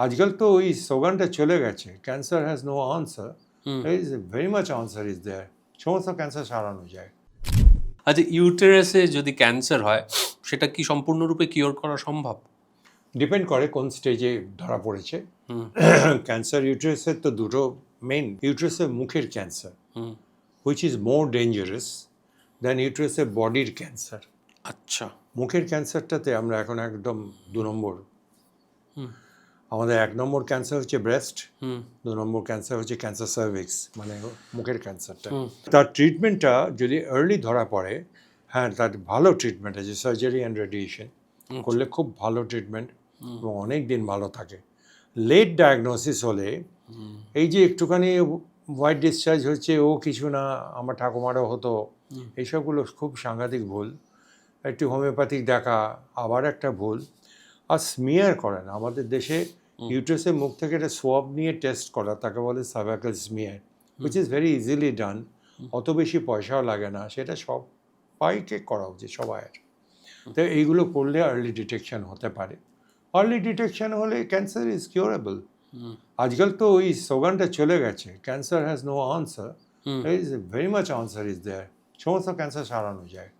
আজকাল তো ওই স্লোগানটা চলে গেছে, cancer has no answer, is very much answer is there, সমস্ত ক্যান্সার সারানো যায়। আচ্ছা, ইউটেরাসে যদি ক্যান্সার হয় সেটা কি সম্পূর্ণরূপে কিওর করা সম্ভব? ডিপেন্ড করে কোন স্টেজে ধরা পড়েছে। ক্যান্সার ইউটেরাসের তো দুটো মেইন, ইউটেরাসের মুখের cancer which is more dangerous than ইউটেরাসের বডির ক্যান্সার। আচ্ছা। মুখের ক্যান্সারটাতে আমরা এখন একদম 2 নম্বর। আমাদের 1 নম্বর ক্যান্সার হচ্ছে ব্রেস্ট, 2 নম্বর ক্যান্সার হচ্ছে ক্যান্সার সার্ভিক্স, মানে মুখের ক্যান্সারটা। তার ট্রিটমেন্টটা যদি আর্লি ধরা পড়ে, হ্যাঁ তার ভালো ট্রিটমেন্ট আছে, সার্জারি অ্যান্ড রেডিয়েশন করলে খুব ভালো ট্রিটমেন্ট এবং অনেক দিন ভালো থাকে। লেট ডায়াগনোসিস হলে এই যে একটুখানি হোয়াইট ডিসচার্জ হচ্ছে, ও কিছু না, আমার ঠাকুমারও হতো, এইসবগুলো খুব সাংঘাতিক ভুল। একটু হোমিওপ্যাথিক দেখা আবার একটা ভুল। আর স্মিয়ার করেন আমাদের দেশে, ইউটেরাসের মুখ থেকে একটা সোয়াব নিয়ে টেস্ট করা, তাকে বলে cervical smear, which is very easily done, অত বেশি পয়সাও লাগে না, সেটা সবাইকে করা উচিত, সবাইয়ের। তো এইগুলো করলে আর্লি ডিটেকশন হতে পারে। আর্লি ডিটেকশন হলে ক্যান্সার ইজ কিউরেবল। আজকাল তো ওই স্লোগানটা চলে গেছে, cancer has no answer, is very much answer is there, সমস্ত ক্যান্সার সারানো যায়।